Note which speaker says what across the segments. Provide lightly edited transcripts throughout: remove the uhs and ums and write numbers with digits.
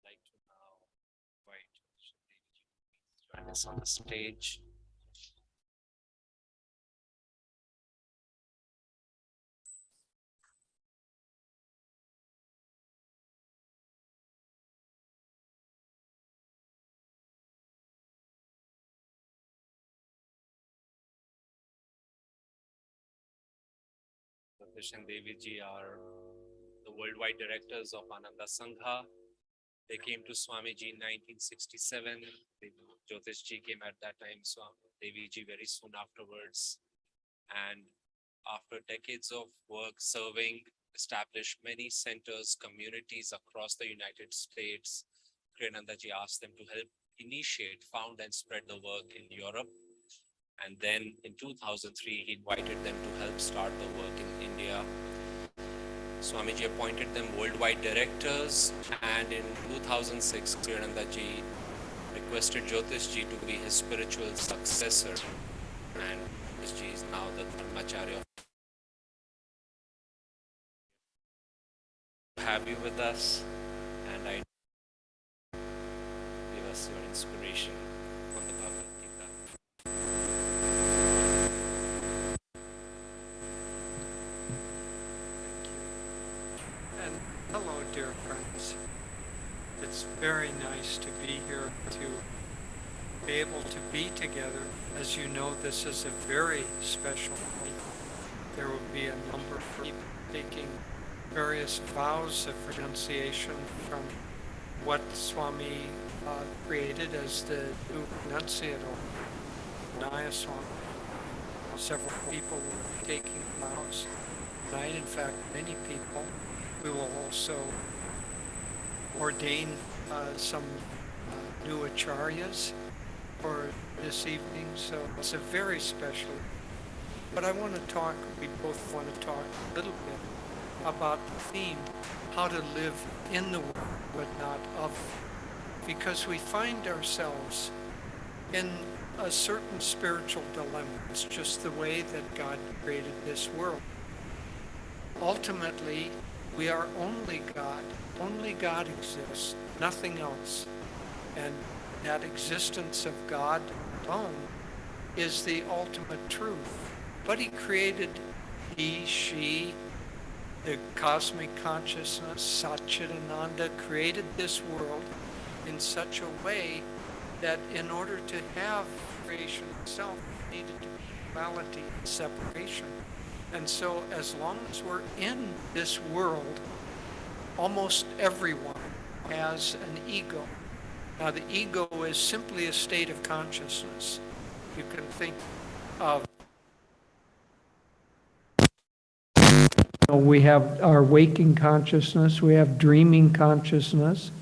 Speaker 1: Like to now invite Devi to join us on the stage. Jyotish and Devi ji are the worldwide directors of Ananda Sangha. They came to Swamiji in 1967. Jyotish ji came at that time, Devi ji very soon afterwards. And after decades of work serving, established many centers, communities across the United States, Kriyananda ji asked them to help initiate, found and spread the work in Europe. And then in 2003, he invited them to help start the work in India. Swamiji appointed them worldwide directors, and in 2006, Kriyananda ji requested Jyotish ji to be his spiritual successor, and Jyotish ji is now the Dharmacharya. Have you with us, and I give us your inspiration on the Bhagavad Gita.
Speaker 2: And hello, dear friends. It's very nice to be here, to be able to be together. As you know, this is a very special night. There will be a number of people taking various vows of renunciation from what Swami created as the new renunciator, Nayaswami. Several people will be taking vows tonight. In fact, many people. We will also ordain some new acharyas for this evening, so it's a very special. But I want to talk, we both want to talk a little bit about the theme, how to live in the world, but not of it. Because we find ourselves in a certain spiritual dilemma. It's just the way that God created this world. Ultimately, we are only God. Only God exists, nothing else. And that existence of God alone is the ultimate truth. But he created he, she, the cosmic consciousness, Satchidananda, created this world in such a way that in order to have creation itself, it needed to be duality and separation. And so as long as we're in this world, almost everyone has an ego. Now the ego is simply a state of consciousness. You can think of, we have our waking consciousness, we have dreaming consciousness,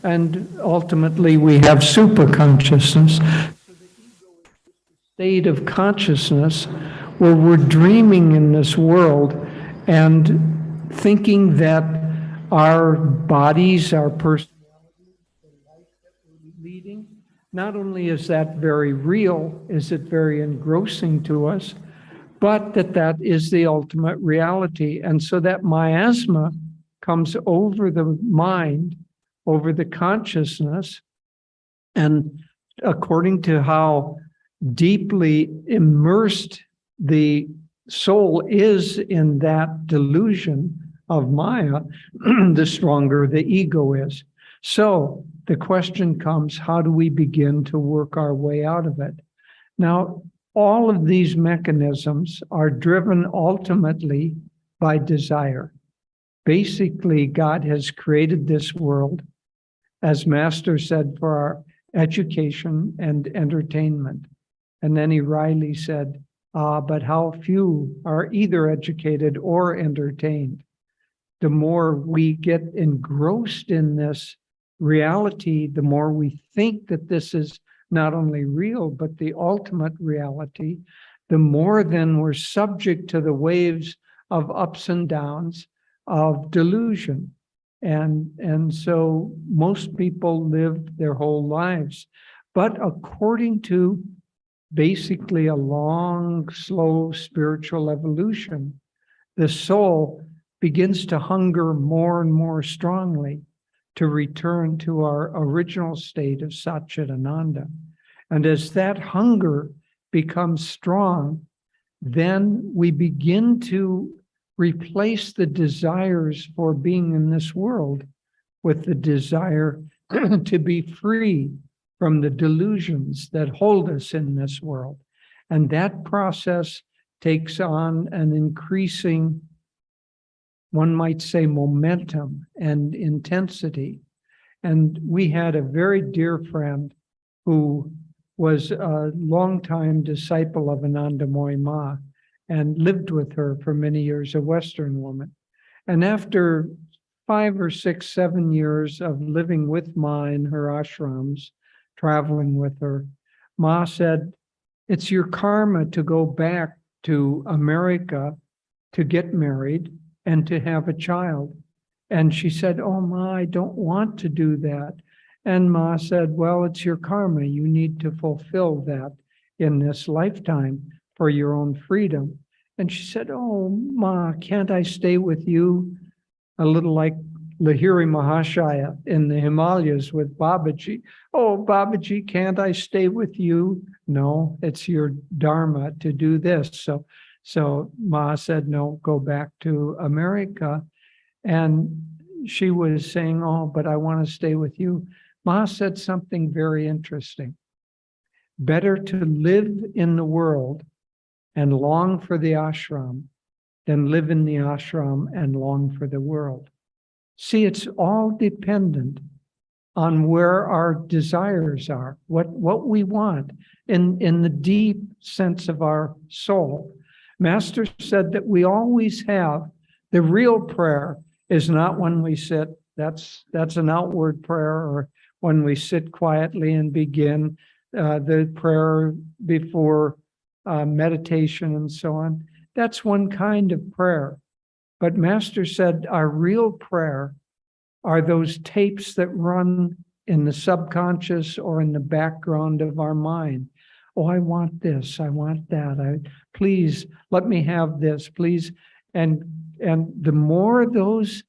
Speaker 2: and ultimately we have superconsciousness. So the ego is a state of consciousness where we're dreaming in this world and thinking that our bodies, our personalities, the life that we're leading, not only is that very real, is it very engrossing to us, but that is the ultimate reality. And so that miasma comes over the mind, over the consciousness, and according to how deeply immersed the soul is in that delusion of Maya, the stronger the ego is. So the question comes, how do we begin to work our way out of it? Now, all of these mechanisms are driven ultimately by desire. Basically, God has created this world, as Master said, for our education and entertainment. And then he wryly said, but how few are either educated or entertained. the more we get engrossed in this reality, the more we think that this is not only real, but the ultimate reality, the more then we're subject to the waves of ups and downs of delusion. And so most people live their whole lives. But according to basically a long, slow spiritual evolution, the soul begins to hunger more and more strongly to return to our original state of Satchitananda. And as that hunger becomes strong, then we begin to replace the desires for being in this world with the desire to be free from the delusions that hold us in this world. And that process takes on an increasing, one might say, momentum and intensity. And we had a very dear friend who was a longtime disciple of Anandamoyi Ma and lived with her for many years, a Western woman. And after 5 or 6, 7 years of living with Ma in her ashrams, traveling with her, Ma said, "It's your karma to go back to America to get married and to have a child." And she said, "Oh, Ma, I don't want to do that." And Ma said, "Well, it's your karma. You need to fulfill that in this lifetime for your own freedom." And she said, "Oh, Ma, can't I stay with you?" A little like Lahiri Mahashaya in the Himalayas with Babaji. "Oh, Babaji, can't I stay with you?" "No, it's your dharma to do this." So Ma said, "No, go back to America." And she was saying, "Oh, but I want to stay with you." Ma said something very interesting. Better to live in the world and long for the ashram than live in the ashram and long for the world. See, it's all dependent on where our desires are, what we want in the deep sense of our soul. Master said that we always have, the real prayer is not when we sit, that's an outward prayer, or when we sit quietly and begin the prayer before meditation and so on. That's one kind of prayer. But Master said our real prayer are those tapes that run in the subconscious or in the background of our mind. "Oh, I want this, I want that. Please let me have this, please." And the more those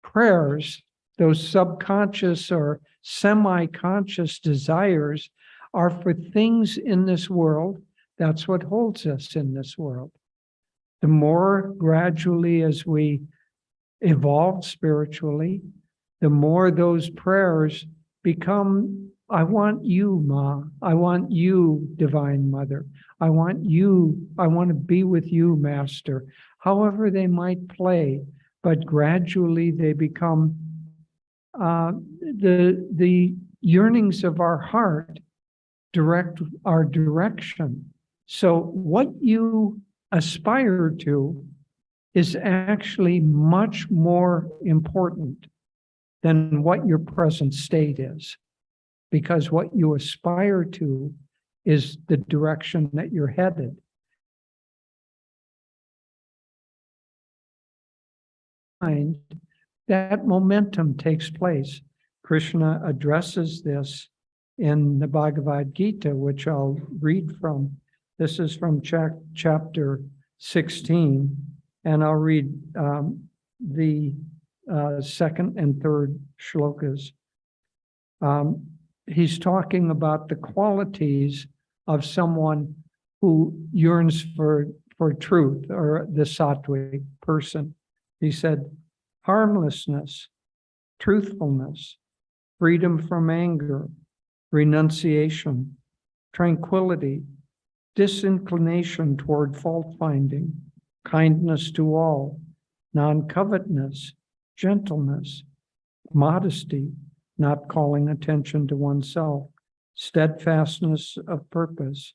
Speaker 2: prayers, those subconscious or semi-conscious desires are for things in this world, that's what holds us in this world. The more gradually as we evolve spiritually, the more those prayers become, "I want you, Ma. I want you, Divine Mother. I want you. I want to be with you, Master." However they might play, but gradually they become the yearnings of our heart direct our direction. So what you aspire to is actually much more important than what your present state is, because what you aspire to is the direction that you're headed. And that momentum takes place. Krishna addresses this in the Bhagavad Gita, which I'll read from. This is from chapter 16, and I'll read the second and third shlokas. He's talking about the qualities of someone who yearns for truth, or the sattvic person. He said, harmlessness, truthfulness, freedom from anger, renunciation, tranquility, disinclination toward fault-finding, kindness to all, non-covetousness, gentleness, modesty, not calling attention to oneself, steadfastness of purpose,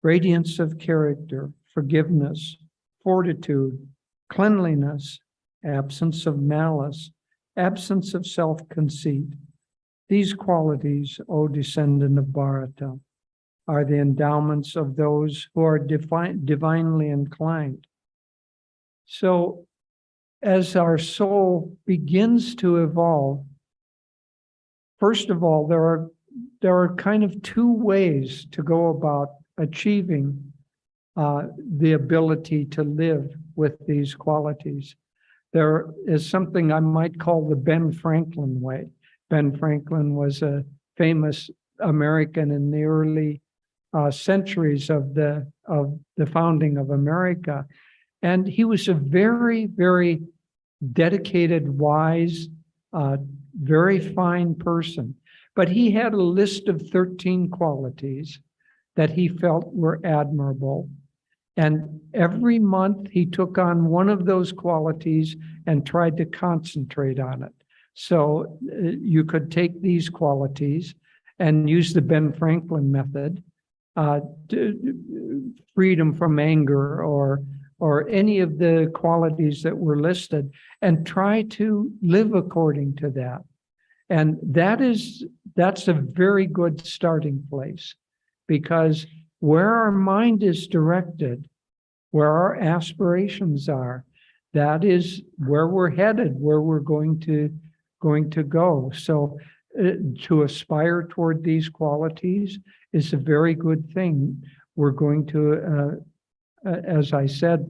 Speaker 2: radiance of character, forgiveness, fortitude, cleanliness, absence of malice, absence of self-conceit. These qualities, O descendant of Bharata, are the endowments of those who are divinely inclined. So as our soul begins to evolve, first of all, there are kind of two ways to go about achieving the ability to live with these qualities. There is something I might call the Ben Franklin way. Ben Franklin was a famous American in the early centuries of the founding of America. And he was a very, very dedicated, wise, very fine person. But he had a list of 13 qualities that he felt were admirable. And every month he took on one of those qualities and tried to concentrate on it. So you could take these qualities and use the Ben Franklin method, freedom from anger or any of the qualities that were listed, and try to live according to that. And that's a very good starting place, because where our mind is directed, where our aspirations are, that is where we're headed, where we're going to go. So to aspire toward these qualities is a very good thing. We're going to, as I said,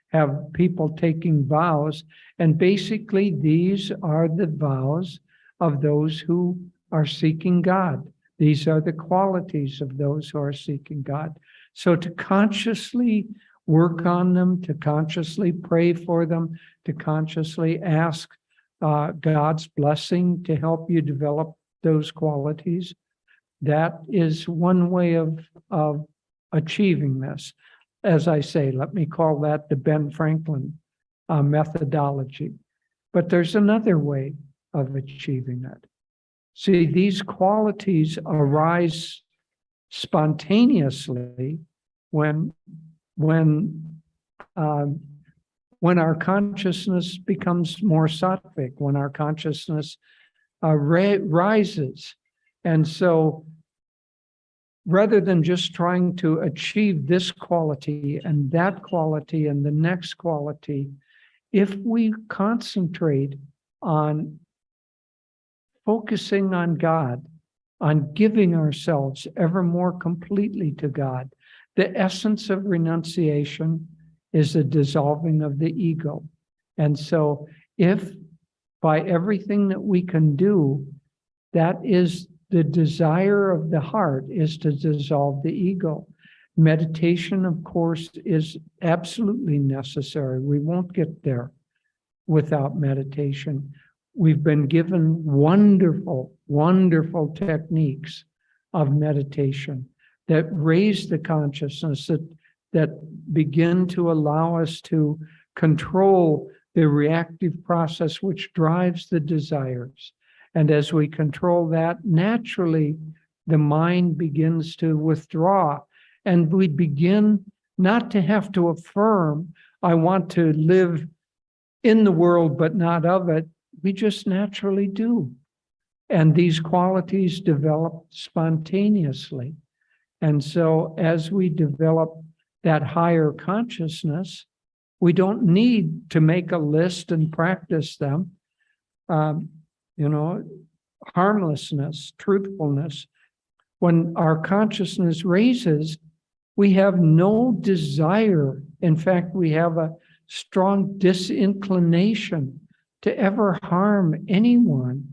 Speaker 2: have people taking vows. And basically, these are the vows of those who are seeking God. These are the qualities of those who are seeking God. So to consciously work on them, to consciously pray for them, to consciously ask God's blessing to help you develop those qualities, that is one way of achieving this. As I say, let me call that the Ben Franklin methodology. But there's another way of achieving it. See, these qualities arise spontaneously when our consciousness becomes more sattvic, when our consciousness rises. And so rather than just trying to achieve this quality and that quality and the next quality, if we concentrate on focusing on God, on giving ourselves ever more completely to God, the essence of renunciation is the dissolving of the ego. And so if by everything that we can do, that is the desire of the heart, is to dissolve the ego. Meditation, of course, is absolutely necessary. We won't get there without meditation. We've been given wonderful, wonderful techniques of meditation that raise the consciousness, that begin to allow us to control the reactive process which drives the desires. And as we control that, naturally, the mind begins to withdraw, and we begin not to have to affirm, I want to live in the world but not of it. We just naturally do. And these qualities develop spontaneously. And so as we develop that higher consciousness, we don't need to make a list and practice them. Harmlessness, truthfulness. When our consciousness raises, we have no desire. In fact, we have a strong disinclination to ever harm anyone.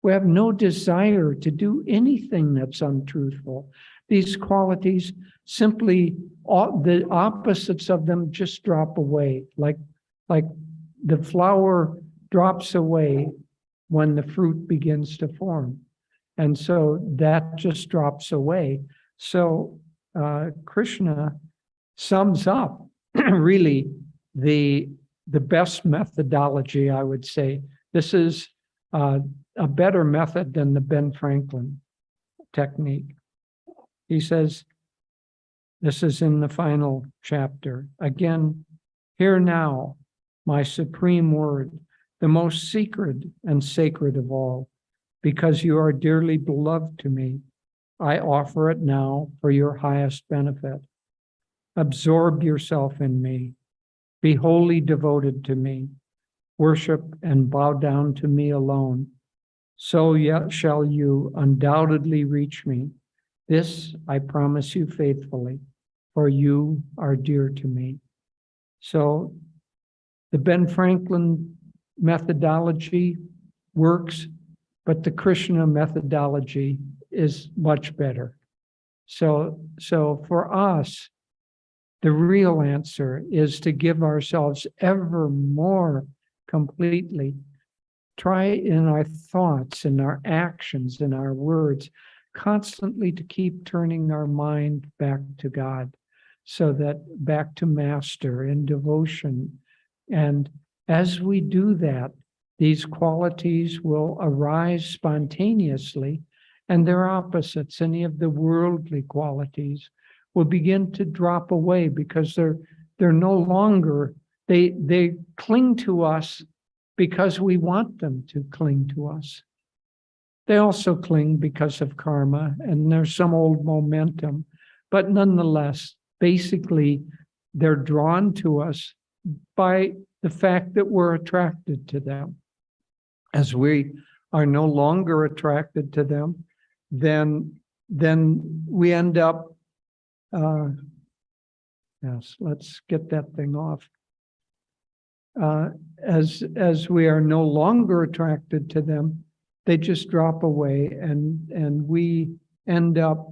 Speaker 2: We have no desire to do anything that's untruthful. These qualities simply, the opposites of them just drop away, like the flower drops away when the fruit begins to form. And so that just drops away. So Krishna sums up really the best methodology, I would say. This is a better method than the Ben Franklin technique. He says, this is in the final chapter, again, hear now my supreme word. the most secret and sacred of all, because you are dearly beloved to me. I offer it now for your highest benefit. Absorb yourself in me. Be wholly devoted to me. Worship and bow down to me alone. So yet shall you undoubtedly reach me. This I promise you faithfully, for you are dear to me. So the Ben Franklin methodology works, but the Krishna methodology is much better. So for us, the real answer is to give ourselves ever more completely. Try in our thoughts, in our actions, in our words, constantly to keep turning our mind back to God, so that back to Master in devotion. And as we do that, these qualities will arise spontaneously, and their opposites, any of the worldly qualities, will begin to drop away, because they're no longer, they cling to us because we want them to cling to us. They also cling because of karma, and there's some old momentum, but nonetheless, basically, they're drawn to us by the fact that we're attracted to them. As we are no longer attracted to them, then we end up, yes, let's get that thing off. As we are no longer attracted to them, they just drop away, and we end up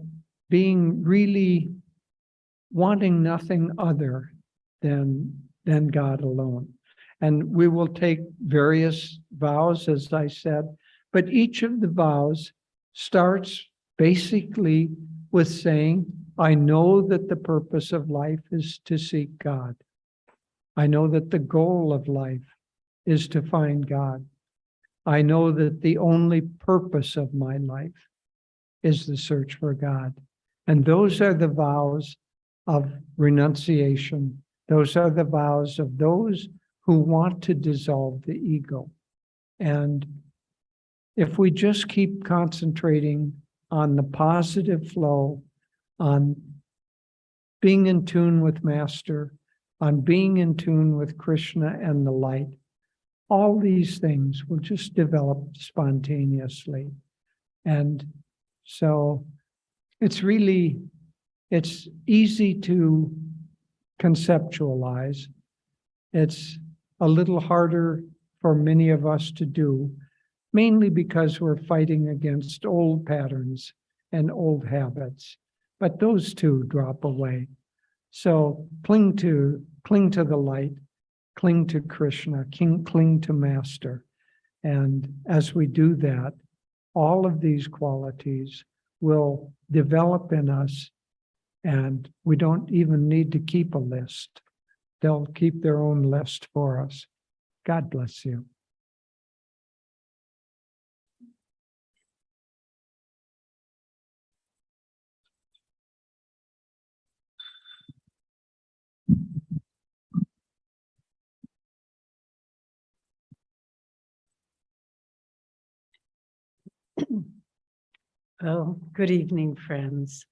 Speaker 2: being really wanting nothing other than God alone. And we will take various vows, as I said, but each of the vows starts basically with saying, I know that the purpose of life is to seek God. I know that the goal of life is to find God. I know that the only purpose of my life is the search for God. And those are the vows of renunciation. Those are the vows of those who want to dissolve the ego. And if we just keep concentrating on the positive flow, on being in tune with Master, on being in tune with Krishna and the light, all these things will just develop spontaneously. And so it's easy to conceptualize. It's a little harder for many of us to do, mainly because we're fighting against old patterns and old habits. But those two drop away. So cling to the light, cling to Krishna, cling to Master. And as we do that, all of these qualities will develop in us, and we don't even need to keep a list. They'll keep their own list for us. God bless you.
Speaker 3: Well, good evening, friends.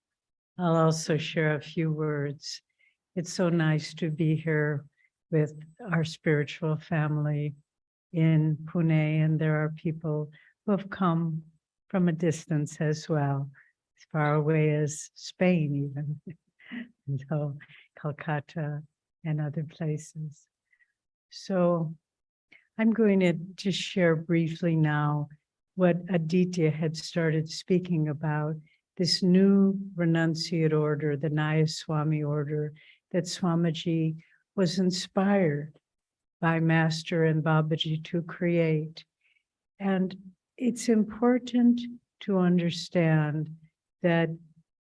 Speaker 3: I'll also share a few words. It's so nice to be here with our spiritual family in Pune, and there are people who have come from a distance as well, as far away as Spain even, so Calcutta and other places. So I'm going to just share briefly now what Aditya had started speaking about, this new renunciate order, the Nayaswami order, that Swamiji was inspired by Master and Babaji to create. And it's important to understand that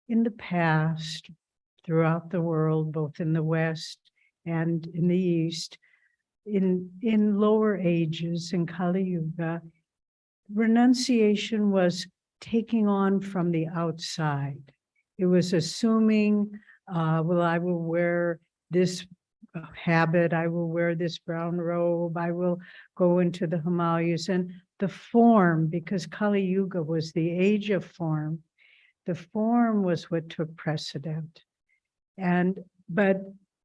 Speaker 3: in the past, throughout the world, both in the West and in the East, in lower ages, in Kali Yuga, renunciation was taking on from the outside. It was assuming, well, I will wear this habit. I will wear this brown robe. I will go into the Himalayas. And the form, because Kali Yuga was the age of form, the form was what took precedent. But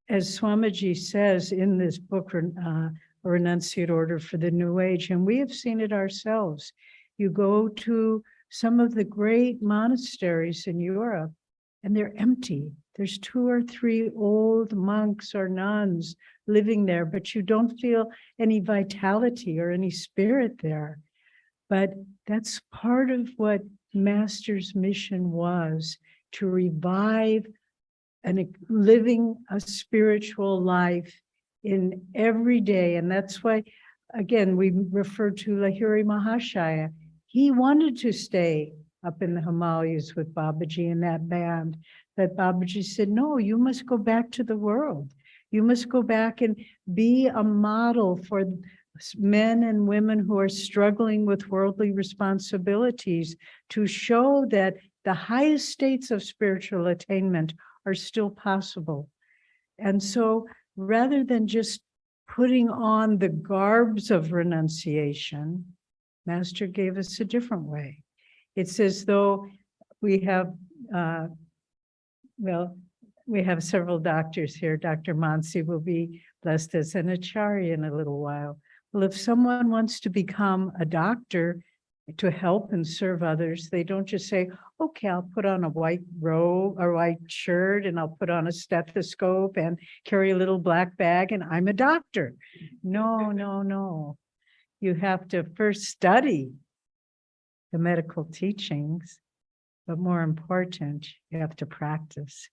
Speaker 3: as Swamiji says in this book, A Renunciate Order for the New Age, and we have seen it ourselves, you go to some of the great monasteries in Europe and they're empty. There's 2 or 3 old monks or nuns living there, but you don't feel any vitality or any spirit there. But that's part of what Master's mission was, to revive and living a spiritual life in every day. And that's why, again, we refer to Lahiri Mahashaya. He wanted to stay up in the Himalayas with Babaji and that band. That Babaji said, no, you must go back to the world. You must go back and be a model for men and women who are struggling with worldly responsibilities, to show that the highest states of spiritual attainment are still possible. And so rather than just putting on the garbs of renunciation, Master gave us a different way. It's as though we have, we have several doctors here. Dr. Mansi will be blessed as an acharya in a little while. Well, if someone wants to become a doctor to help and serve others, they don't just say, okay, I'll put on a white robe or white shirt and I'll put on a stethoscope and carry a little black bag and I'm a doctor. No, no, no. You have to first study the medical teachings, but more important, you have to practice.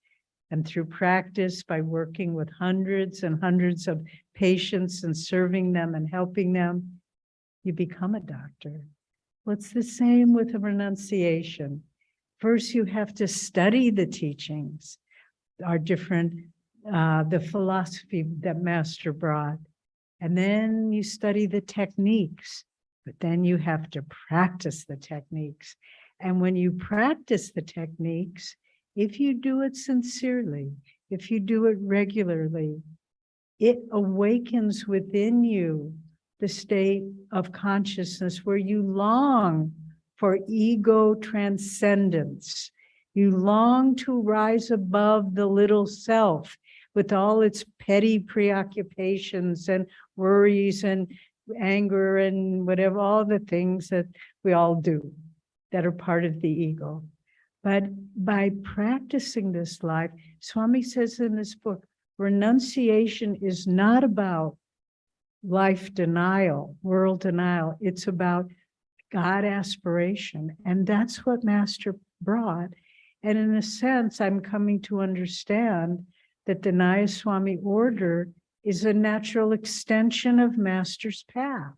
Speaker 3: And through practice, by working with hundreds and hundreds of patients and serving them and helping them, you become a doctor. Well, it's the same with a renunciation. First, you have to study the teachings, our different, the philosophy that Master brought. And then you study the techniques, but then you have to practice the techniques. And when you practice the techniques, if you do it sincerely, if you do it regularly, it awakens within you the state of consciousness where you long for ego transcendence. You long to rise above the little self with all its petty preoccupations and worries and anger and whatever, all the things that we all do that are part of the ego. But by practicing this life, Swami says in this book, renunciation is not about life denial, world denial. It's about God aspiration. And that's what Master brought. And in a sense, I'm coming to understand that the Nayaswami order is a natural extension of Master's path,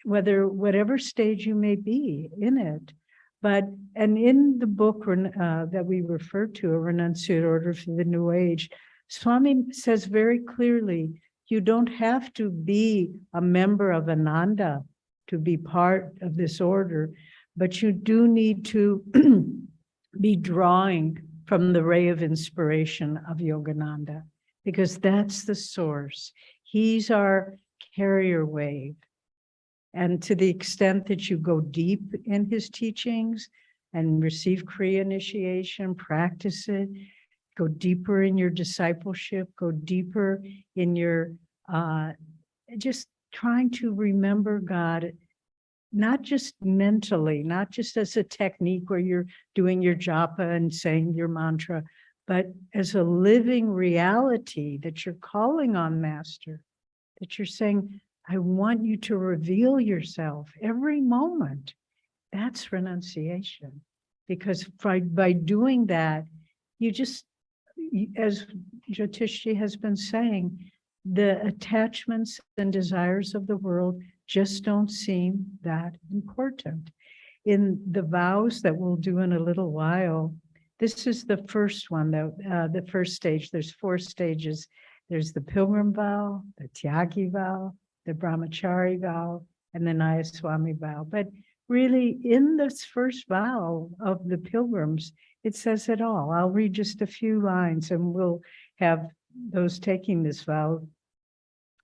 Speaker 3: whatever stage you may be in it. But, and in the book that we refer to, A Renunciate Order for the New Age, Swami says very clearly, you don't have to be a member of Ananda to be part of this order, but you do need to be drawing from the ray of inspiration of Yogananda, because that's the source. He's our carrier wave. And to the extent that you go deep in his teachings and receive Kriya initiation, practice it, go deeper in your discipleship, go deeper in your just trying to remember God, not just mentally, not just as a technique where you're doing your japa and saying your mantra, but as a living reality that you're calling on Master, that you're saying, I want you to reveal yourself every moment. That's renunciation. Because by doing that, you just, as Jyotish has been saying, the attachments and desires of the world just don't seem that important. In the vows that we'll do in a little while, this is the first one, the first stage. There's 4 stages. There's the pilgrim vow, the tyagi vow, the brahmachari vow, and the Nayaswami vow. But really, in this first vow of the pilgrims, it says it all. I'll read just a few lines and we'll have those taking this vow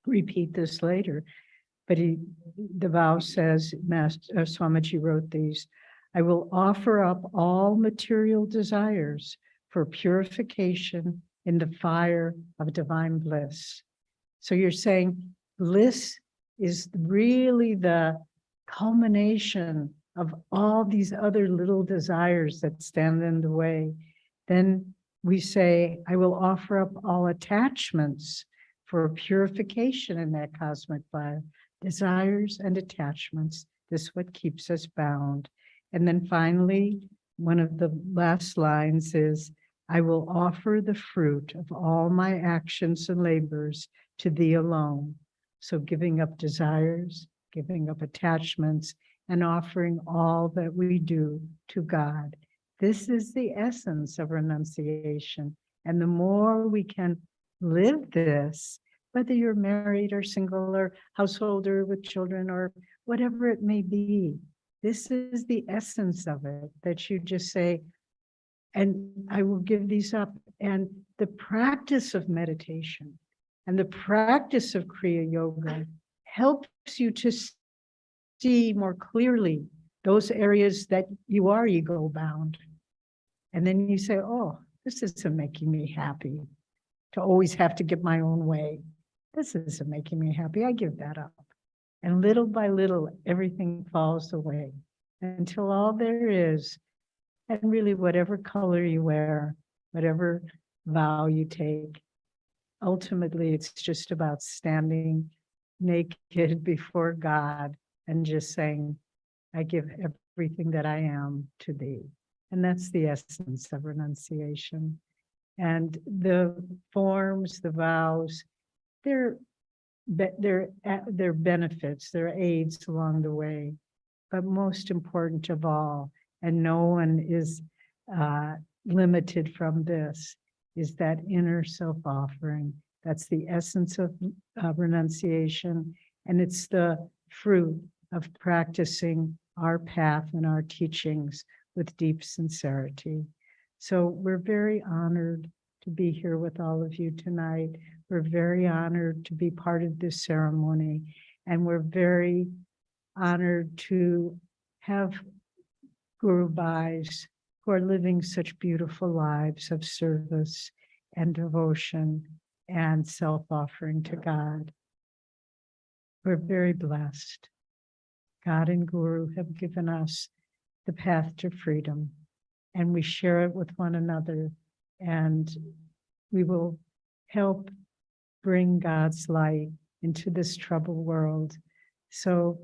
Speaker 3: repeat this later. But the vow says, Master Swamiji wrote these, I will offer up all material desires for purification in the fire of divine bliss. So you're saying bliss is really the culmination of all these other little desires that stand in the way. Then we say, I will offer up all attachments for purification in that cosmic fire. Desires and attachments, this is what keeps us bound. And then finally, one of the last lines is, I will offer the fruit of all my actions and labors to thee alone. So giving up desires, giving up attachments, and offering all that we do to God. This is the essence of renunciation. And the more we can live this, whether you're married or single or householder with children or whatever it may be, this is the essence of it, that you just say, and I will give these up. And the practice of meditation and the practice of Kriya Yoga helps you to see more clearly those areas that you are ego bound. And then you say, oh, this isn't making me happy to always have to get my own way. This isn't making me happy. I give that up. And little by little, everything falls away until all there is, and really whatever color you wear, whatever vow you take, ultimately it's just about standing naked before God and just saying, I give everything that I am to thee. And that's the essence of renunciation. And the forms, the vows, they're benefits, they're aids along the way. But most important of all, and no one is limited from this, is that inner self-offering. That's the essence of renunciation, and it's the fruit of practicing our path and our teachings with deep sincerity. So we're very honored to be here with all of you tonight. We're very honored to be part of this ceremony, and we're very honored to have Guru Bhais who are living such beautiful lives of service and devotion and self-offering to God. We're very blessed. God and Guru have given us the path to freedom, and we share it with one another, and we will help bring God's light into this troubled world. So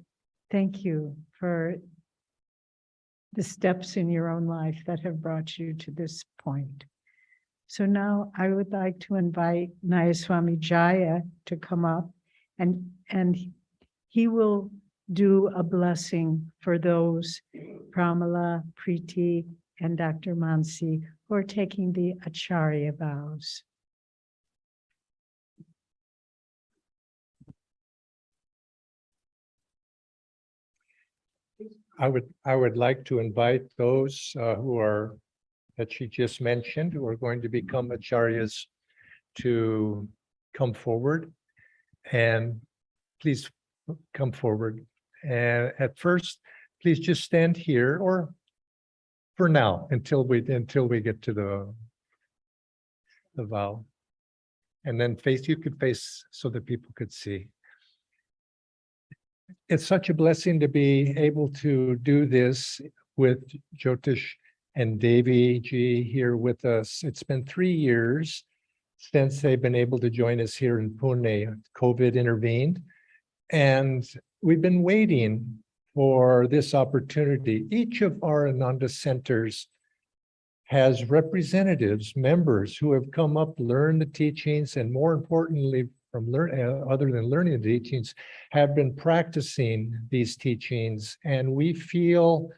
Speaker 3: thank you for the steps in your own life that have brought you to this point. So now I would like to invite Nayaswami Jaya to come up, and he will do a blessing for those, Pramila, Preeti, and Dr. Mansi, who are taking the Acharya vows.
Speaker 4: I would like to invite those that she just mentioned, who are going to become acharyas, to come forward. And please come forward. And at first, please just stand here, or for now, until we get to the vow. And then you could face so that people could see. It's such a blessing to be able to do this with Jyotish and Devi ji here with us. It's been 3 years since they've been able to join us here in Pune. COVID intervened, and we've been waiting for this opportunity. Each of our Ananda centers has representatives, members who have come up, learned the teachings, and more importantly, other than learning the teachings, have been practicing these teachings. And we feel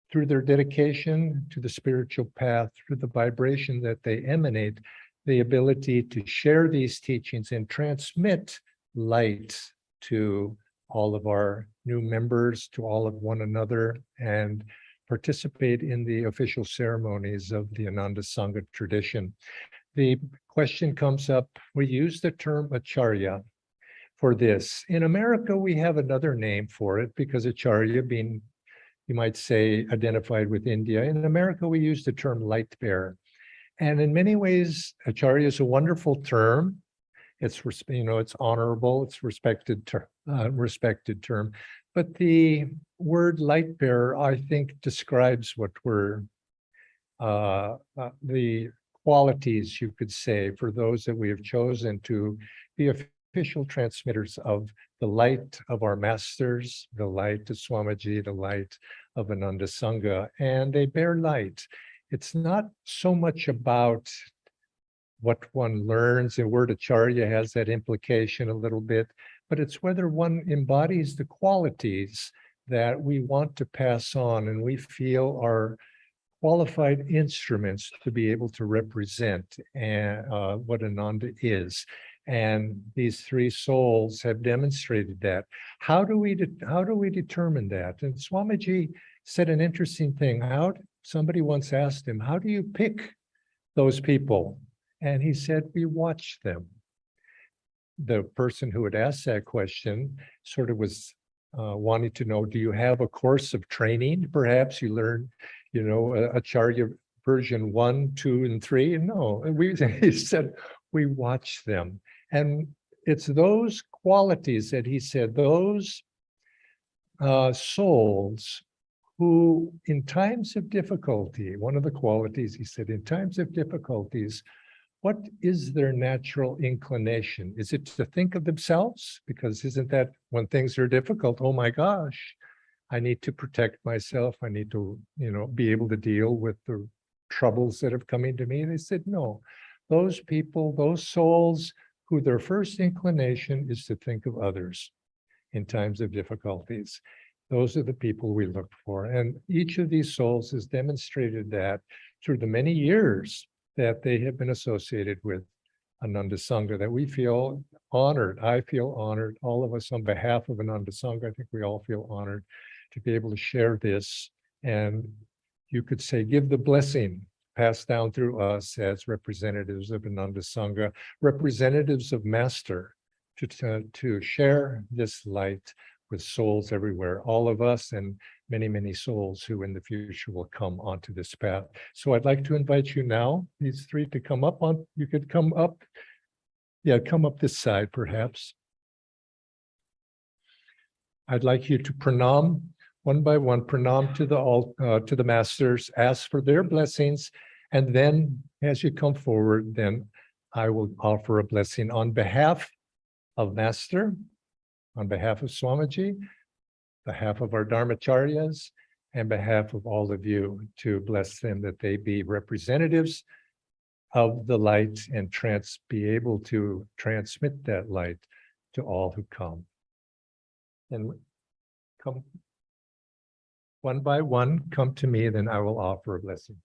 Speaker 4: through their dedication to the spiritual path, through the vibration that they emanate, the ability to share these teachings and transmit light to all of our new members, to all of one another, and participate in the official ceremonies of the Ananda Sangha tradition. The question comes up, we use the term acharya for this. In America, we have another name for it because acharya being, you might say, identified with India. In America, we use the term light bearer. And in many ways, acharya is a wonderful term. It's, it's honorable, it's respected term. But the word light bearer, I think, describes what we're, the qualities, you could say, for those that we have chosen to be official transmitters of the light of our masters, the light of Swamiji, the light of Ananda Sangha, and they bear light. It's not so much about what one learns. The word acharya has that implication a little bit, but it's whether one embodies the qualities that we want to pass on and we feel are qualified instruments to be able to represent what Ananda is. And these three souls have demonstrated that. How do we determine that? And Swamiji said an interesting thing. Somebody once asked him, how do you pick those people? And he said, we watch them. The person who had asked that question sort of was wanting to know, do you have a course of training? Perhaps you learn, Acharya version 1, 2, and 3. No, he said, we watch them. And it's those qualities that he said, those souls who in times of difficulty, one of the qualities he said, in times of difficulties, what is their natural inclination? Is it to think of themselves? Because isn't that when things are difficult, oh my gosh, I need to protect myself. I need to, be able to deal with the troubles that have come into me. And they said, no, those people, those souls who their first inclination is to think of others in times of difficulties. Those are the people we look for. And each of these souls has demonstrated that through the many years that they have been associated with Ananda Sangha, that we feel honored. I feel honored. All of us on behalf of Ananda Sangha, I think we all feel honored to be able to share this. And you could say, give the blessing passed down through us as representatives of Ananda Sangha, representatives of Master, to share this light with souls everywhere, all of us and many, many souls who in the future will come onto this path. So I'd like to invite you now, these three, to come up on, you could come up, come up this side perhaps. I'd like you to pranam one by one, pranam to the masters, ask for their blessings, and then as you come forward, then I will offer a blessing on behalf of Master, on behalf of Swamiji, behalf of our Dharmacharyas, and behalf of all of you, to bless them that they be representatives of the light and be able to transmit that light to all who come. And come one by one, come to me, then I will offer a blessing.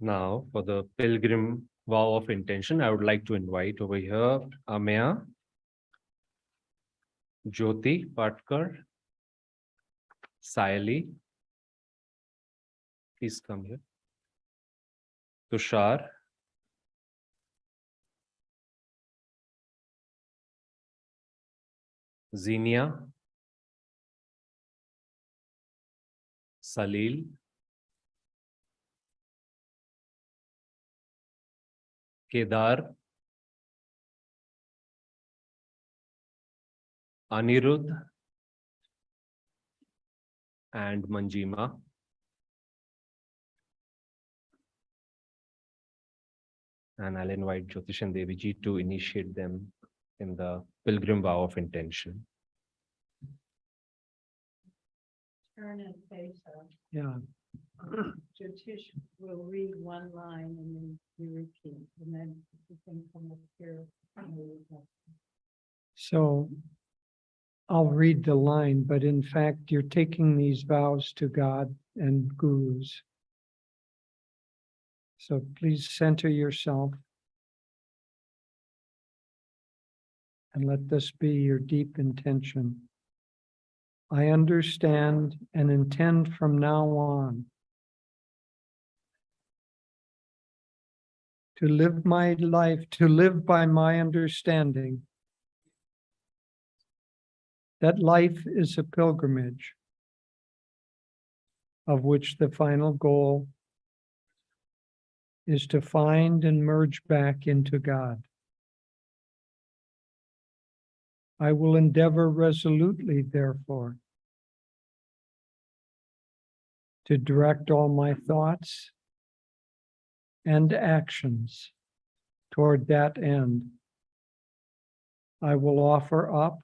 Speaker 5: Now, for the pilgrim vow of intention, I would like to invite over here Ameya, Jyoti Patkar, Saili. Please come here. Tushar. Zinia. Salil. Kedar. Anirudh. And Manjima. And I'll invite Jyotish and Devi ji to initiate them in the pilgrim vow of intention.
Speaker 3: Turn and face up.
Speaker 2: Yeah.
Speaker 3: Jyotish will read one line and then you repeat, and then you can come up here.
Speaker 2: So I'll read the line, but in fact, you're taking these vows to God and gurus. So please center yourself and let this be your deep intention. I understand and intend from now on to live my life, to live by my understanding that life is a pilgrimage, of which the final goal is to find and merge back into God. I will endeavor resolutely, therefore, to direct all my thoughts and actions toward that end. I will offer up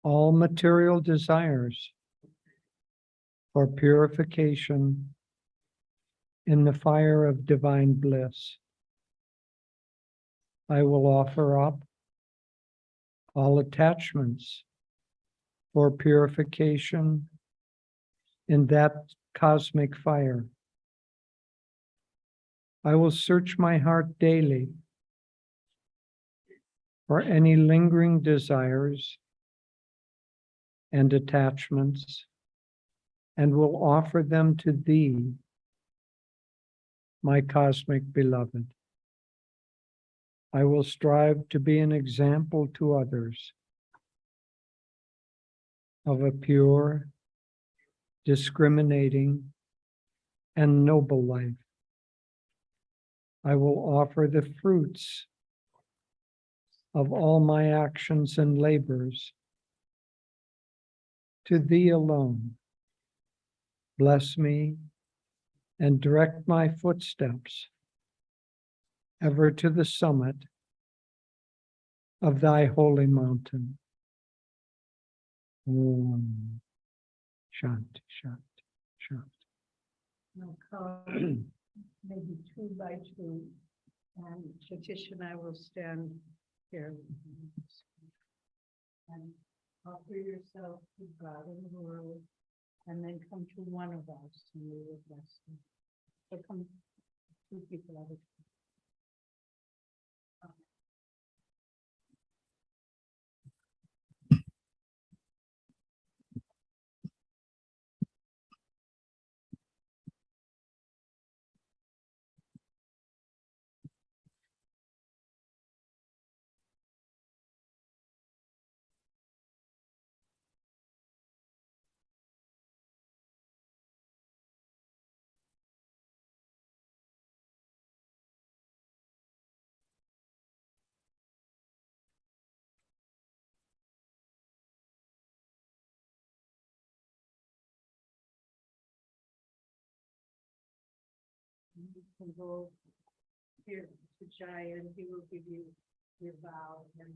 Speaker 2: all material desires for purification in the fire of divine bliss. I will offer up all attachments for purification in that cosmic fire. I will search my heart daily for any lingering desires and attachments, and will offer them to thee, my cosmic beloved. I will strive to be an example to others of a pure, discriminating, and noble life. I will offer the fruits of all my actions and labors to thee alone. Bless me and direct my footsteps ever to the summit of thy holy mountain. Om Shanti, Shanti, Shanti.
Speaker 3: I'll call maybe 2 by 2, and Jyotish and I will stand here. And offer yourself to God and the world, and then come to one of us and we will bless you. So come 2 people at a time. You can go here to Jai, and he will give you your vow and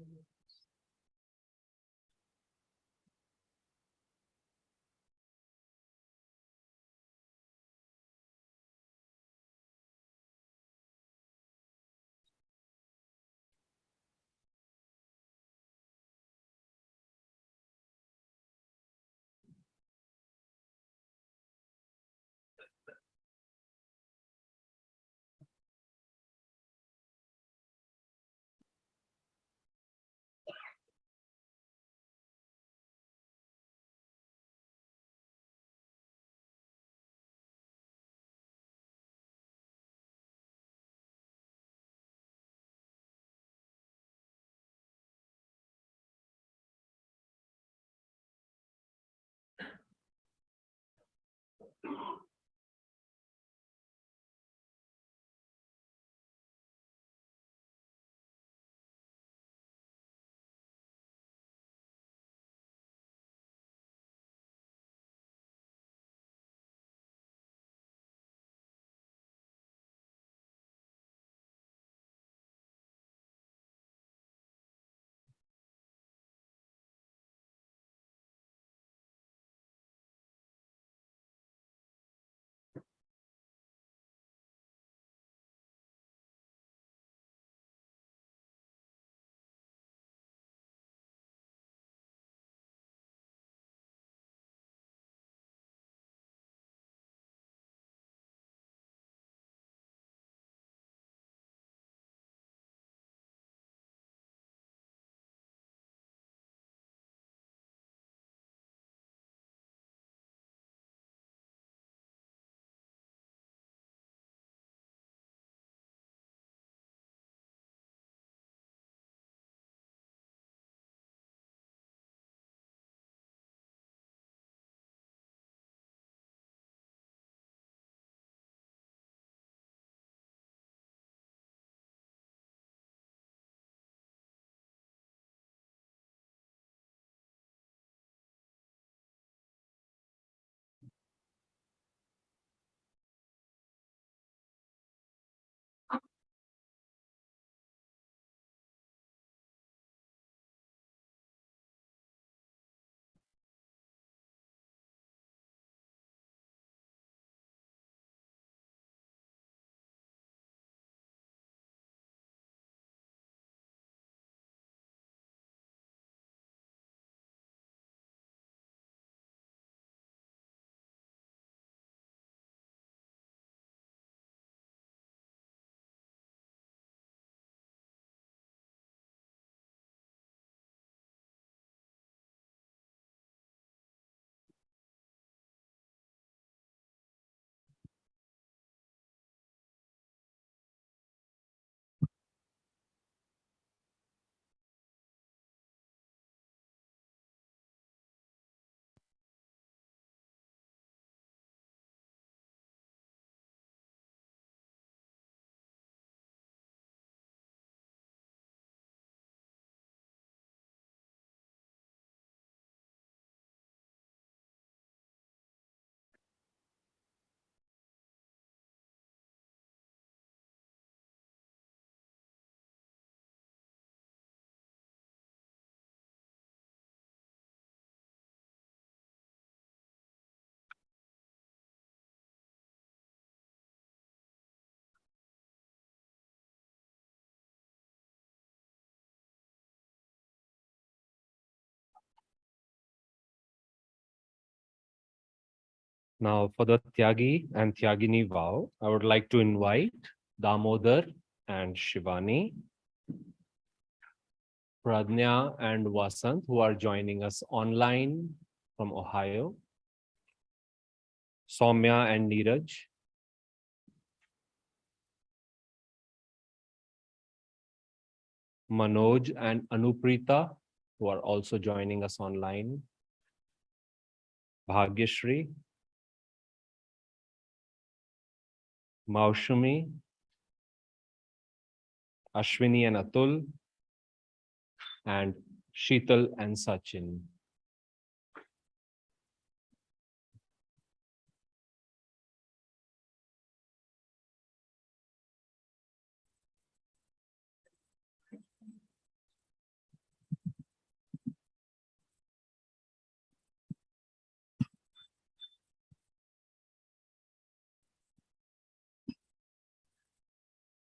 Speaker 5: Now for the Tyagi and Tyagini vow, I would like to invite Damodar and Shivani, Pradnya and Vasant, who are joining us online from Ohio, Soumya and Neeraj, Manoj and Anuprita, who are also joining us online, Bhagyashri, Maushumi, Ashwini and Atul, and Sheetal and Sachin.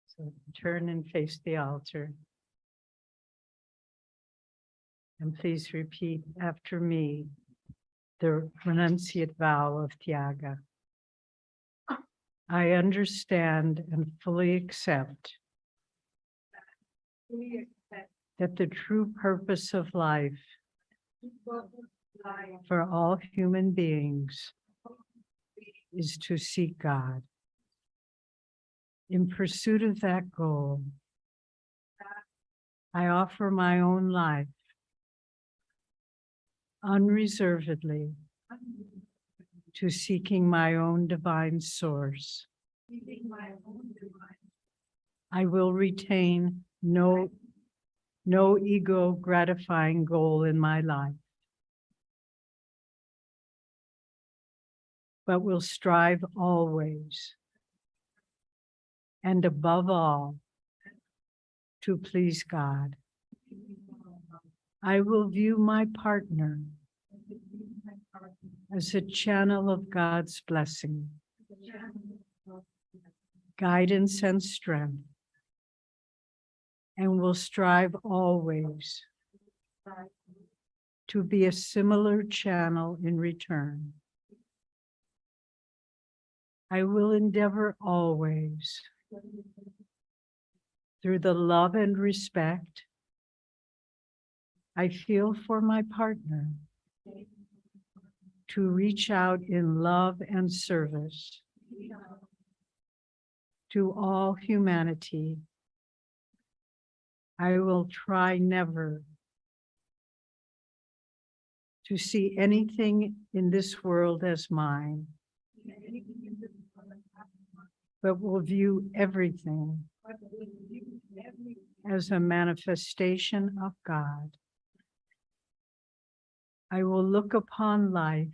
Speaker 3: So turn and face the altar. And please repeat after me the renunciate vow of Tyaga. I understand and fully accept that the true purpose of life for all human beings is to seek God. In pursuit of that goal, I offer my own life unreservedly to seeking my own divine source. I will retain no ego gratifying goal in my life, but will strive always and above all to please God. I will view my partner as a channel of God's blessing, guidance, and strength, and will strive always to be a similar channel in return. I will endeavor always, through the love and respect I feel for my partner, to reach out in love and service to all humanity. I will try never to see anything in this world as mine, but will view everything as a manifestation of God. I will look upon life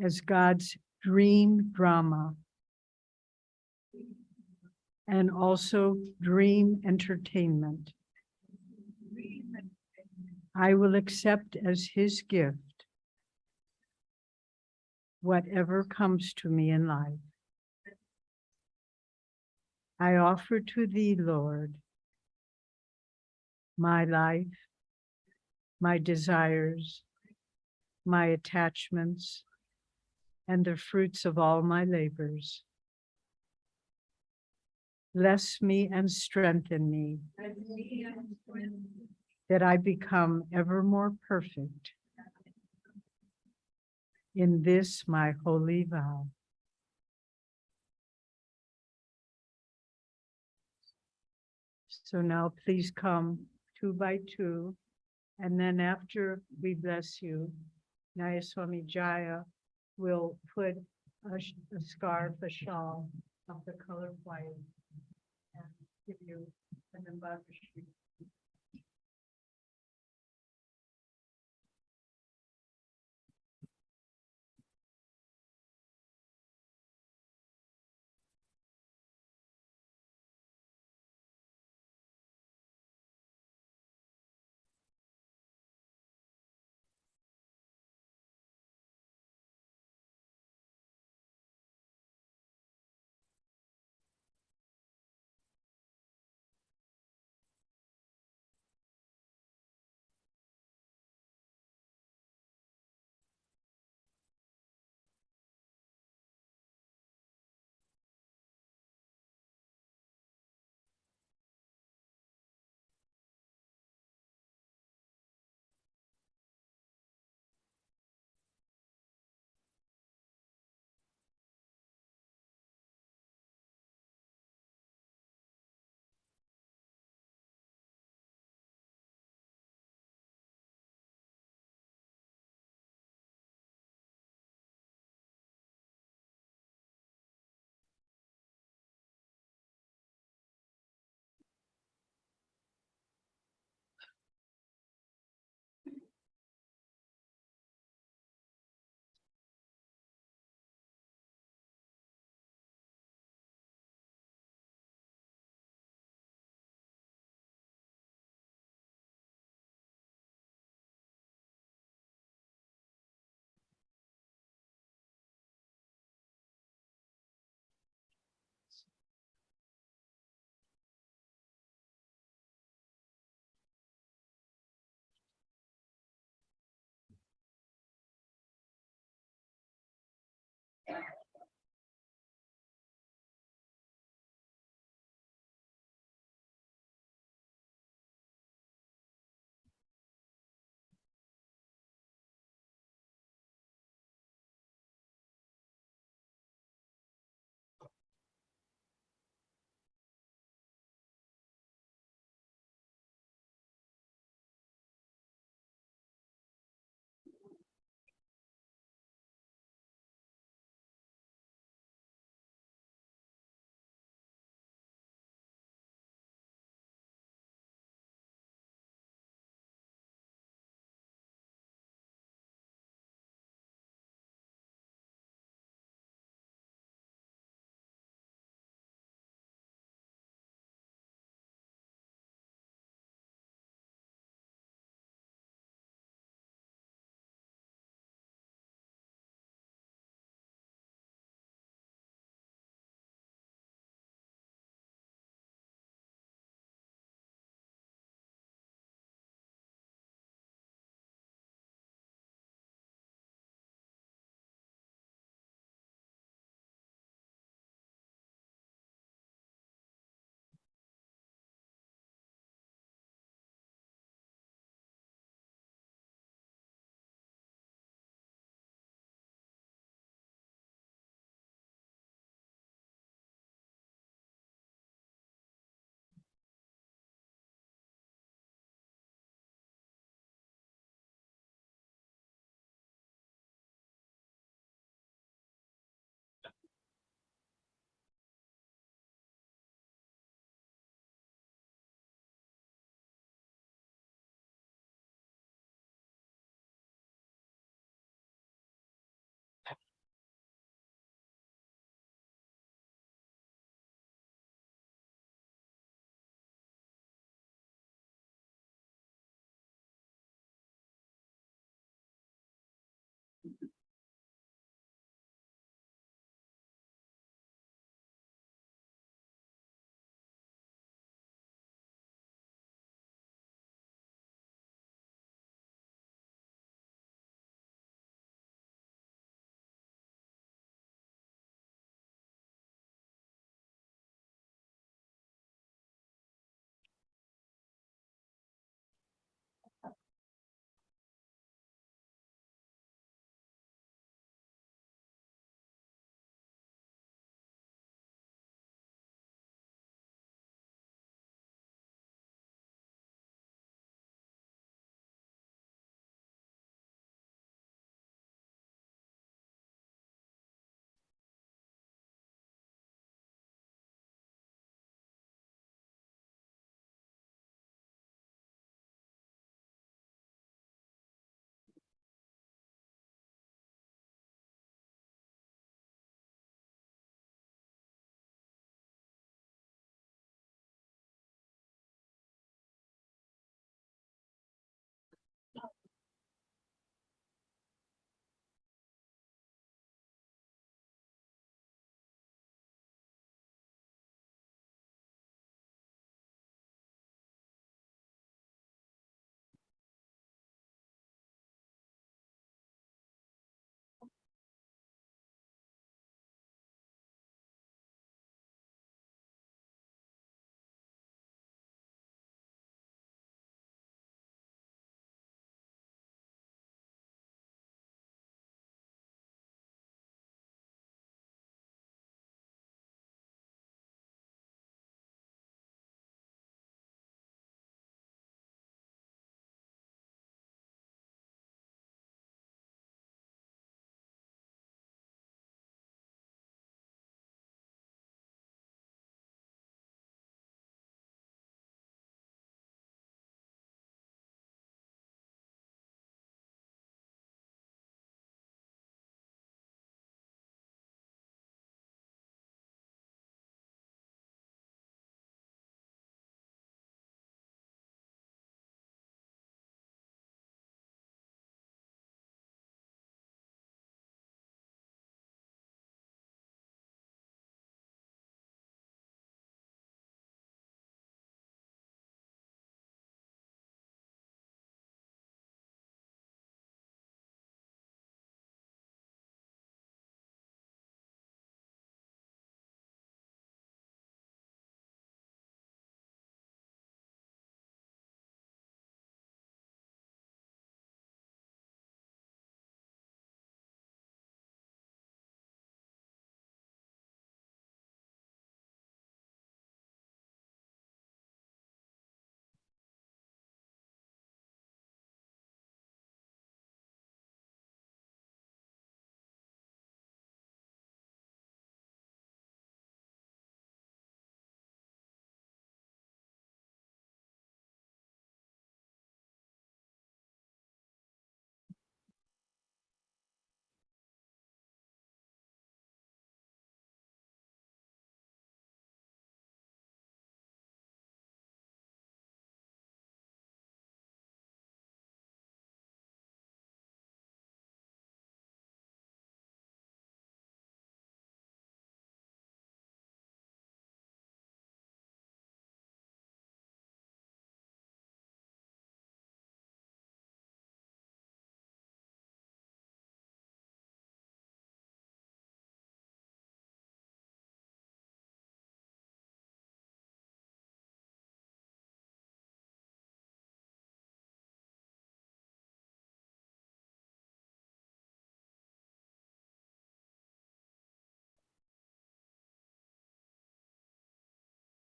Speaker 3: as God's dream drama and also dream entertainment. I will accept as His gift whatever comes to me in life. I offer to Thee, Lord, my life, my desires, my attachments, and the fruits of all my labors. Bless me and strengthen me, that I become ever more perfect in this my holy vow. So now please come 2 by 2, and then after we bless you, Nayaswami Jaya will put a scarf, a shawl of the color white, and give you an embellishment.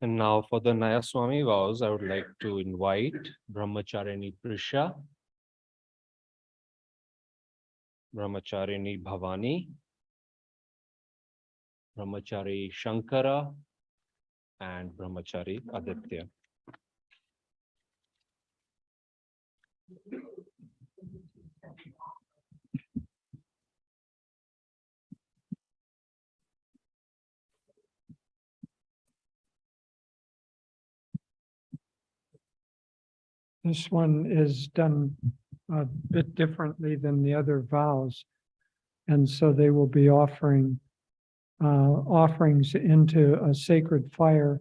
Speaker 5: And now for the Nayaswami vows, I would like to invite Brahmacharini Prisha, Brahmacharini Bhavani, Brahmachari Shankara, and Brahmachari Aditya.
Speaker 2: This one is done a bit differently than the other vows. And so they will be offering offerings into a sacred fire.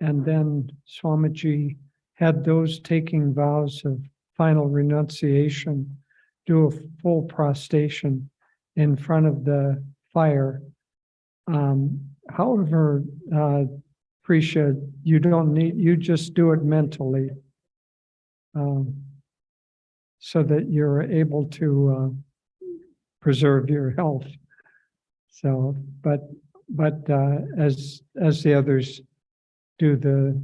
Speaker 2: And then Swamiji had those taking vows of final renunciation do a full prostration in front of the fire. However, Prisha, you don't need, you just do it mentally. So that you're able to preserve your health. So, but as the others do the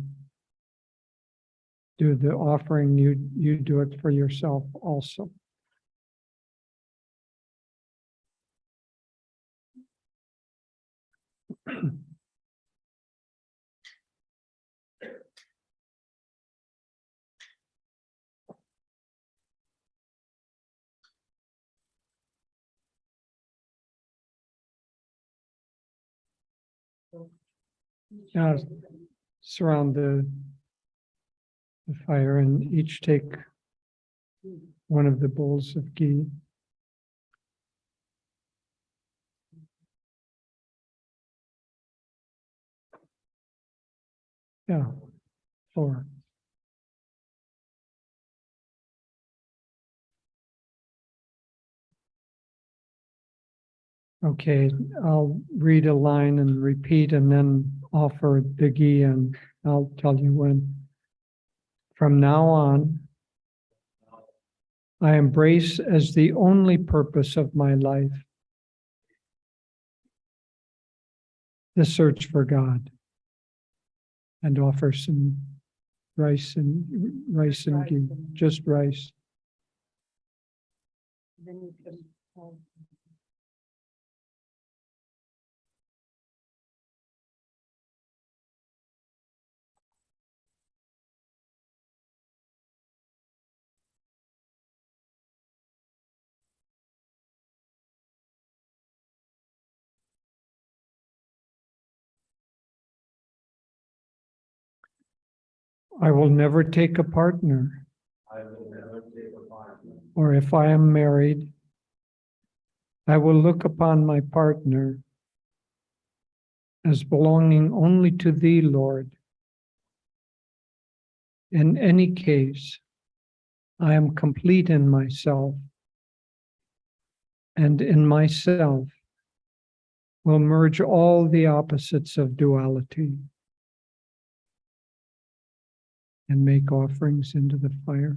Speaker 2: offering, you do it for yourself also. Surround the fire and each take one of the bowls of ghee. Yeah, 4. Okay, I'll read a line and repeat and then offer the ghee and I'll tell you when. From now on, I embrace as the only purpose of my life the search for God, and offer some rice and ghee, just rice. I will never take a partner. Or if I am married, I will look upon my partner as belonging only to thee, Lord. In any case, I am complete in myself, and in myself will merge all the opposites of duality and make offerings into the fire.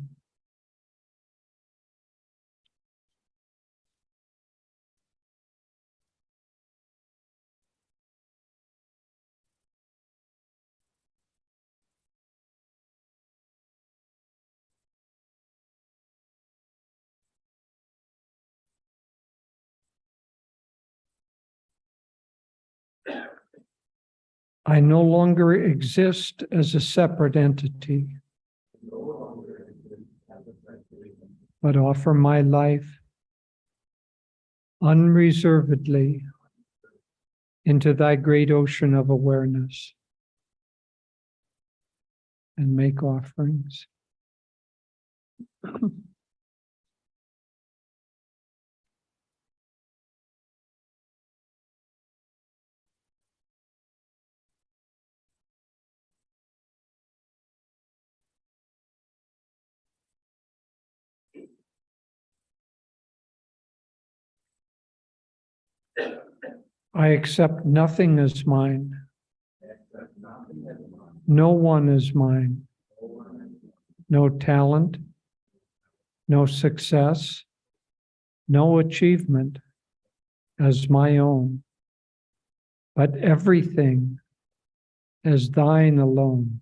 Speaker 2: I no longer exist as a separate entity, but offer my life unreservedly into thy great ocean of awareness and make offerings. I accept nothing as mine. No one is mine. No talent, no success, no achievement as my own, but everything as thine alone,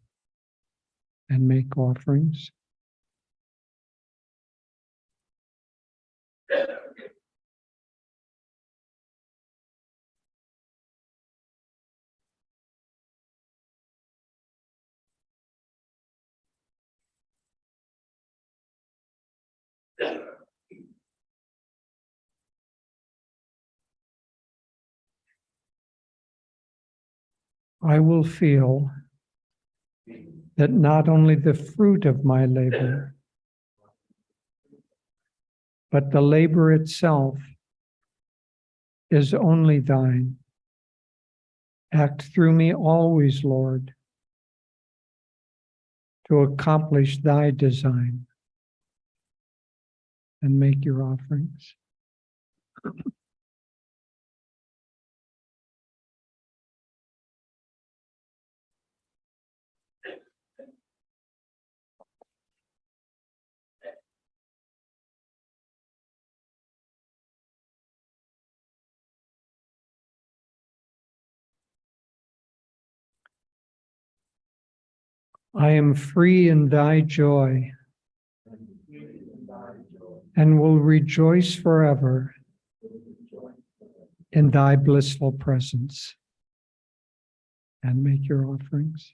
Speaker 2: and make offerings. I will feel that not only the fruit of my labor, but the labor itself is only thine. Act through me always, Lord, to accomplish thy design, and make your offerings. I am free in thy joy and will rejoice forever in thy blissful presence, and make your offerings.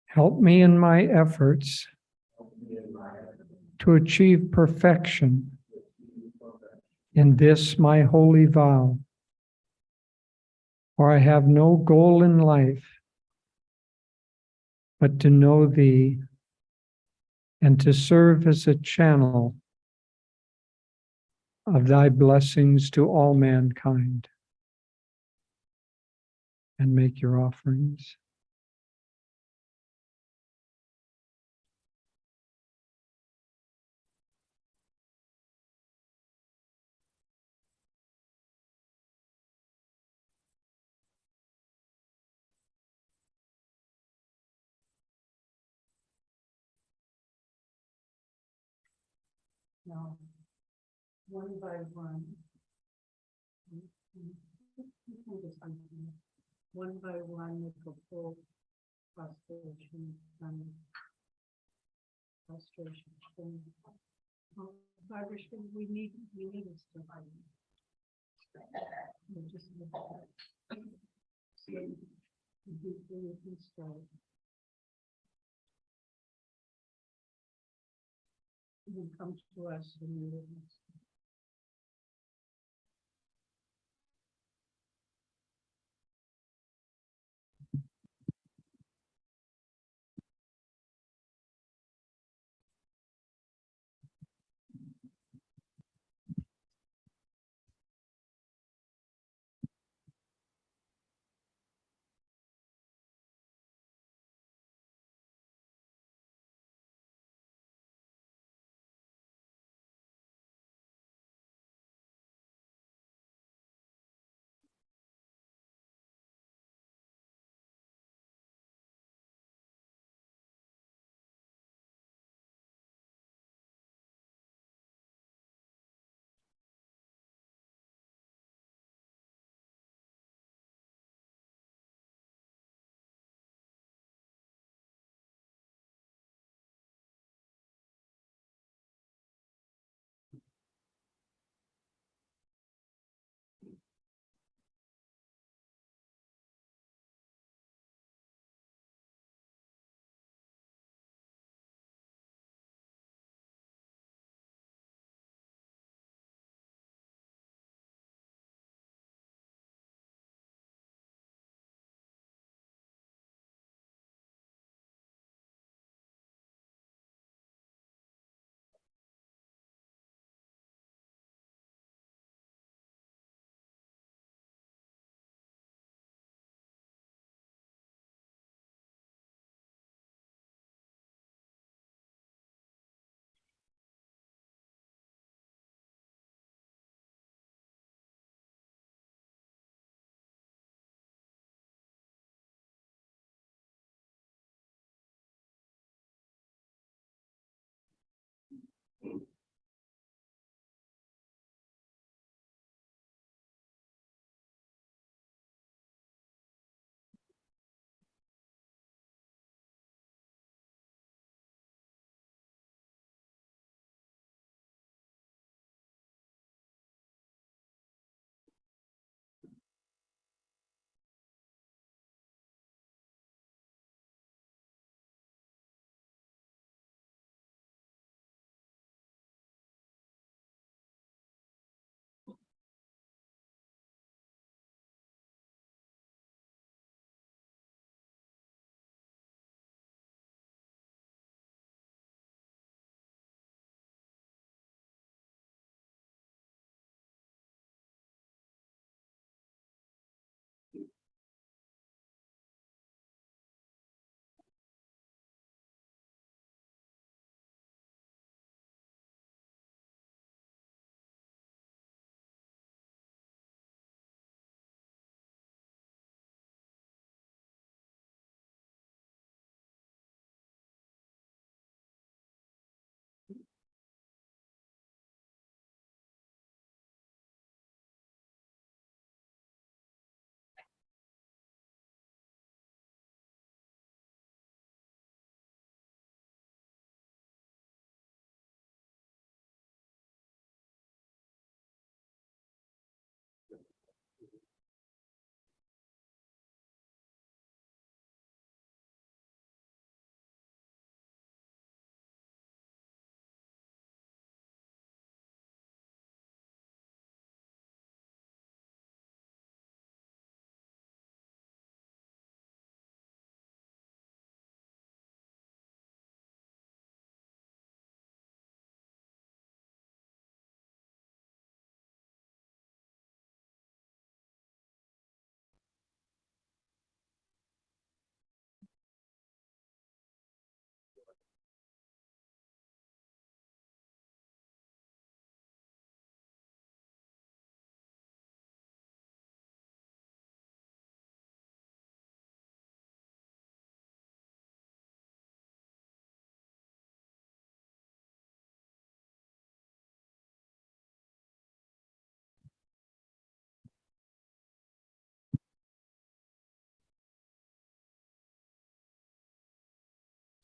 Speaker 2: Help me in my efforts to achieve perfection in this my holy vow, for I have no goal in life but to know thee and to serve as a channel of thy blessings to all mankind, and make your offerings.
Speaker 3: Now, one by one. One by one, make a full prostration, prostration. Vibration, we need us to hide. Just so you can start. You can come to us when you're ready.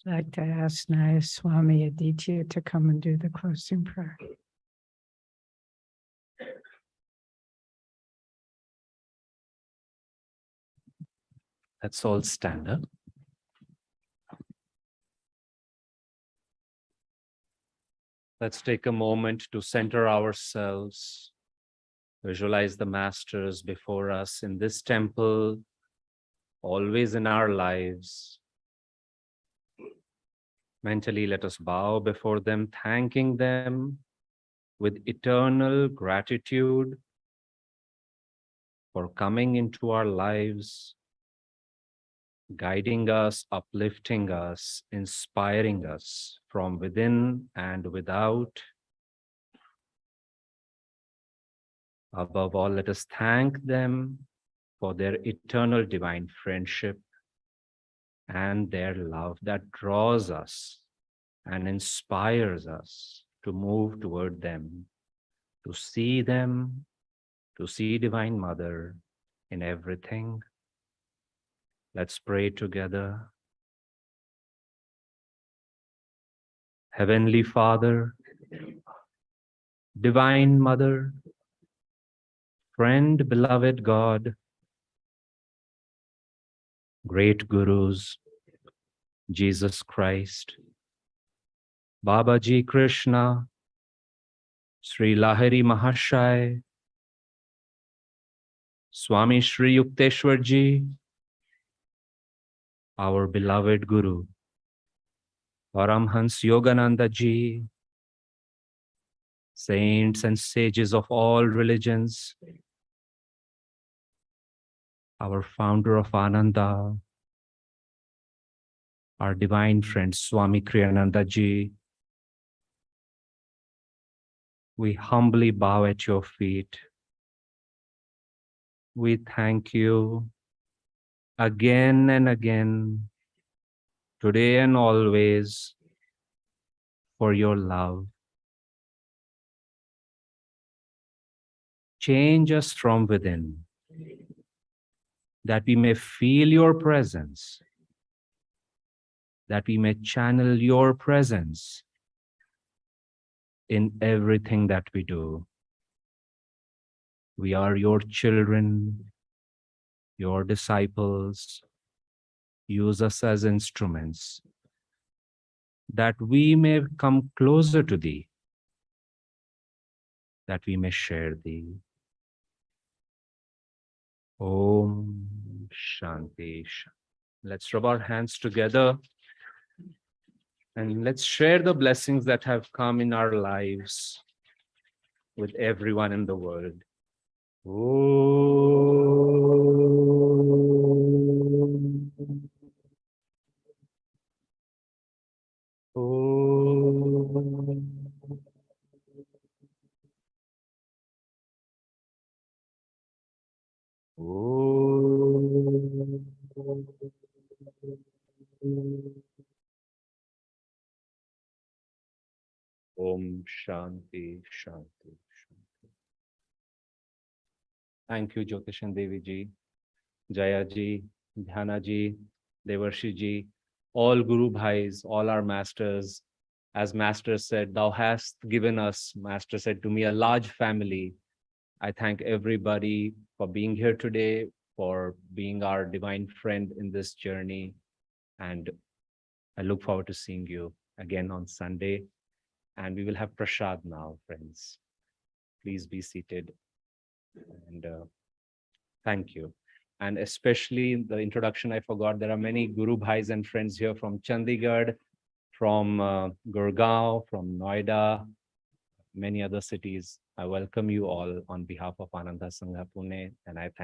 Speaker 3: I'd like to ask Nayaswami Aditya to come and do the closing prayer.
Speaker 5: Let's all stand up. Let's take a moment to center ourselves. Visualize the masters before us in this temple, always in our lives. Mentally, let us bow before them, thanking them with eternal gratitude for coming into our lives, guiding us, uplifting us, inspiring us from within and without. Above all, let us thank them for their eternal divine friendship and their love that draws us and inspires us to move toward them, to see them, to see Divine Mother in everything. Let's pray together. Heavenly Father, Divine Mother, friend, beloved God, great Gurus, Jesus Christ, Babaji Krishna, Sri Lahiri Mahashai, Swami Sri Yukteswar Ji, our beloved Guru, Paramhans Yogananda Ji, saints and sages of all religions, our founder of Ananda, our divine friend Swami Kriyananda Ji, we humbly bow at your feet. We thank you again and again, today and always, for your love. Change us from within, that we may feel your presence, that we may channel your presence in everything that we do. We are your children, your disciples. Use us as instruments, that we may come closer to thee, that we may share thee. Om Shanti Shanti. Let's rub our hands together and let's share the blessings that have come in our lives with everyone in the world. Om. Om. Om Shanti Shanti Shanti. Thank you, Jyotish and Devi Ji, Jaya Ji, Dhyana Ji, Devarshi Ji, all Guru Bhais, all our masters. As Master said, thou hast given us, Master said to me, a large family. I thank everybody for being here today, for being our divine friend in this journey. And I look forward to seeing you again on Sunday. And we will have prasad now, friends. Please be seated. And thank you. And especially in the introduction, I forgot there are many Guru Bhais and friends here from Chandigarh, from Gurgaon, from Noida, many other cities. I welcome you all on behalf of Ananda Sangha Pune, and I thank